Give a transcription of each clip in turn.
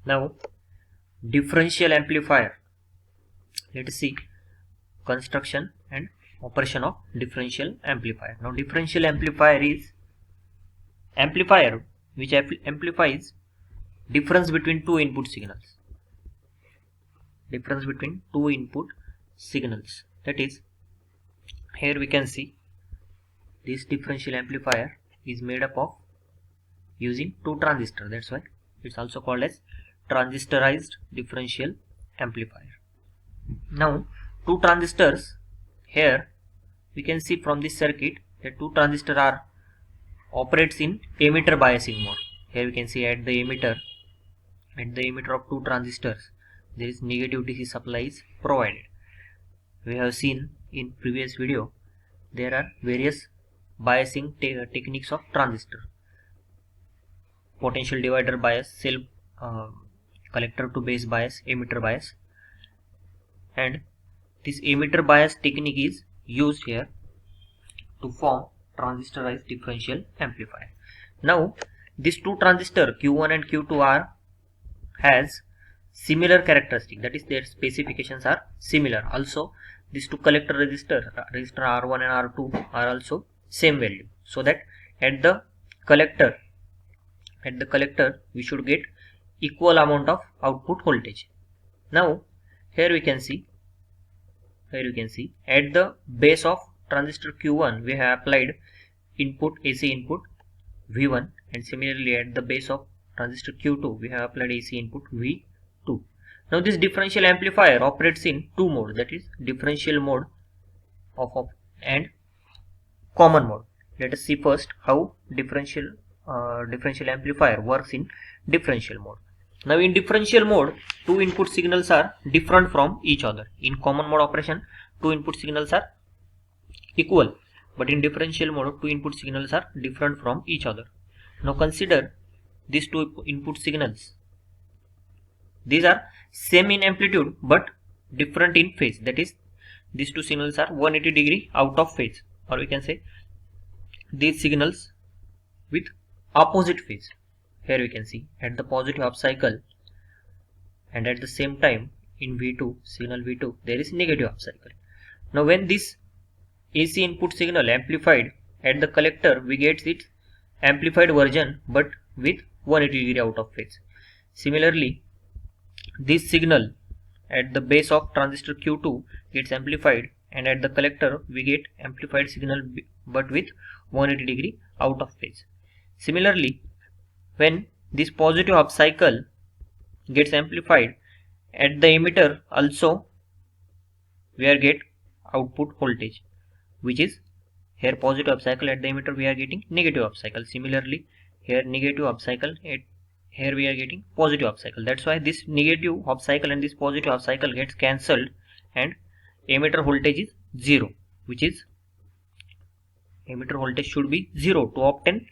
Now differential amplifier. Let us see construction and operation of differential amplifier. Now differential amplifier is amplifier which amplifies difference between two input signals. Difference between two input signals. That is, here we can see this differential amplifier is made up of using two transistors. That's why it's also called as transistorized differential amplifier. Now two transistors, here we can see from this circuit that two transistors are operates in emitter biasing mode. Here we can see at the emitter of two transistors there is negative DC supply is provided. We have seen in previous video there are various biasing techniques of transistor: potential divider bias, cell collector to base bias, emitter bias, and this emitter bias technique is used here to form transistorized differential amplifier. Now these two transistor Q1 and Q2 has similar characteristic, that is their specifications are similar. Also these two collector resistor R1 and R2 are also same value, so that at the collector we should get equal amount of output voltage. Now here you can see at the base of transistor Q1 we have applied AC input V1, and similarly at the base of transistor Q2 we have applied AC input V2. Now this differential amplifier operates in two modes, that is differential mode and common mode. Let us see first how differential amplifier works in differential mode. Now in differential mode two input signals are different from each other. In common mode operation two input signals are equal, but in differential mode two input signals are different from each other. Now consider these two input signals. These are same in amplitude but different in phase, that is these two signals are 180 degree out of phase, or we can say these signals with opposite phase. Here we can see at the positive half cycle and at the same time in V2, signal V2, there is negative half cycle. Now when this AC input signal amplified at the collector, we get its amplified version but with 180 degree out of phase. Similarly this signal at the base of transistor Q2 gets amplified, and at the collector we get amplified signal but with 180 degree out of phase. Similarly when this positive half cycle gets amplified at the emitter, also we are get output voltage, which is here positive half cycle, at the emitter we are getting negative half cycle. Similarly here negative half cycle, here we are getting positive half cycle. That's why this negative half cycle and this positive half cycle gets cancelled and emitter voltage is 0, which is emitter voltage should be 0 to obtain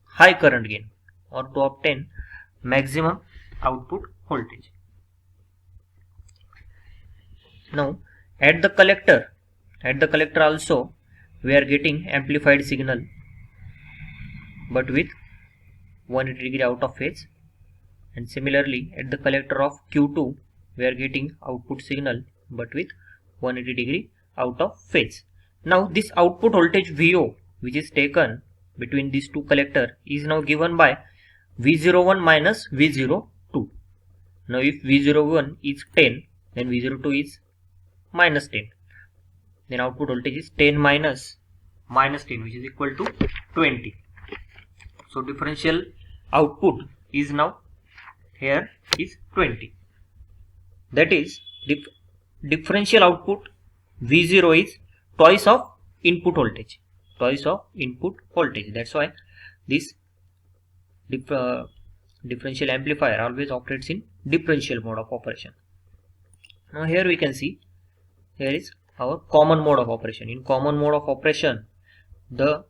high current gain or to obtain maximum output voltage. Now at the collector also we are getting amplified signal but with 180 degree out of phase, and similarly at the collector of Q2 we are getting output signal but with 180 degree out of phase. Now this output voltage VO which is taken between these two collector is now given by V01 minus V02. Now if V01 is 10 then V02 is minus 10, then output voltage is 10 minus 10, which is equal to 20. So differential output is now here is 20. That is differential output V0 is twice of input voltage. That's why this differential amplifier always operates in differential mode of operation. Now here we can see here is our common mode of operation. In common mode of operation, the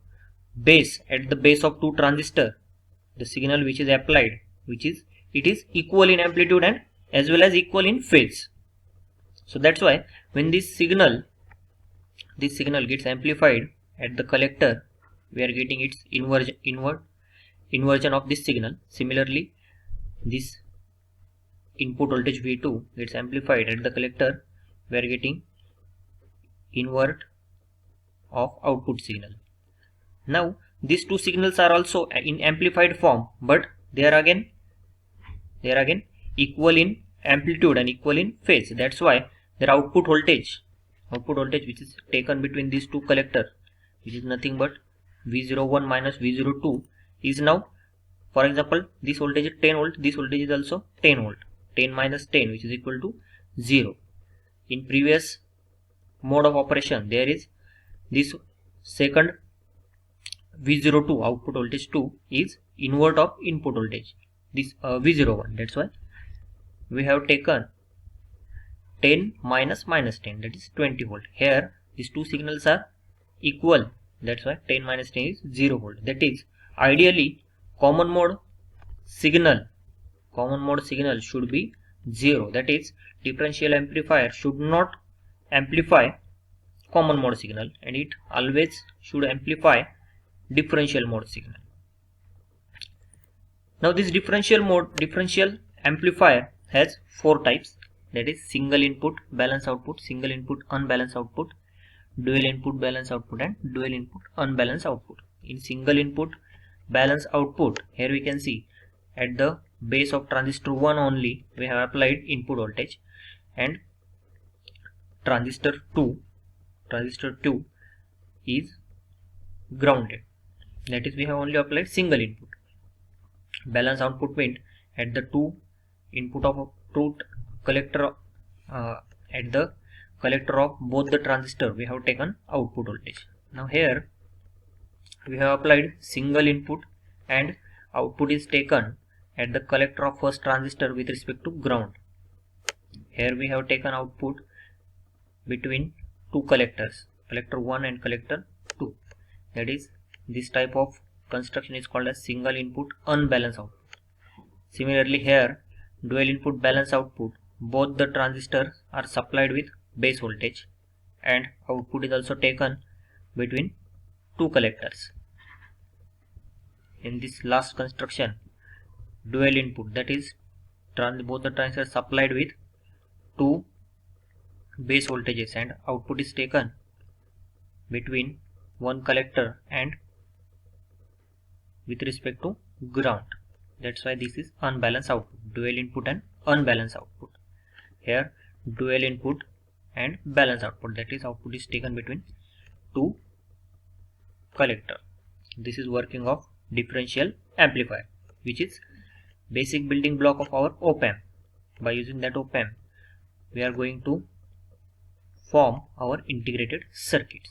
base at the base of two transistor, the signal which is applied, it is equal in amplitude and as well as equal in phase. So that's why when this signal gets amplified at the collector, we are getting its inversion of this signal. Similarly, this input voltage V2 gets amplified at the collector, we are getting invert of output signal. Now these two signals are also in amplified form, but they are again equal in amplitude and equal in phase. That's why their output voltage which is taken between these two collectors, which is nothing but V01 minus V02, is now, for example, this voltage is 10 volt, this voltage is also 10 volt. 10 minus 10, which is equal to 0. In previous mode of operation, there is this second V02 output voltage 2 is invert of input voltage, this V01. That's why we have taken 10 minus minus 10, that is 20 volt. Here these two signals are equal, that's why 10 minus 10 is 0 volt. That is, ideally common mode signal should be 0. That is, differential amplifier should not amplify common mode signal, and it always should amplify differential mode signal. Now this differential amplifier has 4 types, that is single input balance output, single input unbalanced output, dual input balance output, and dual input unbalanced output. In single input balance output, here we can see at the base of transistor 1 only we have applied input voltage, and transistor 2 is grounded. That is, we have only applied single input. Balance output means at the two input of two collector, at the collector of both the transistor we have taken output voltage. Now here we have applied single input and output is taken at the collector of first transistor with respect to ground. Here we have taken output between two collectors, collector 1 and collector 2. That is, this type of construction is called as single input unbalanced output. Similarly here, dual input balance output, both the transistors are supplied with base voltage and output is also taken between two collectors. In this last construction, dual input, that is, both the transistors supplied with two base voltages and output is taken between one collector and with respect to ground. That's why this is unbalanced output, dual input and unbalanced output. Here dual input and balance output, that is, output is taken between two collector. This is working of differential amplifier, which is basic building block of our op-amp. By using that op-amp, we are going to form our integrated circuits.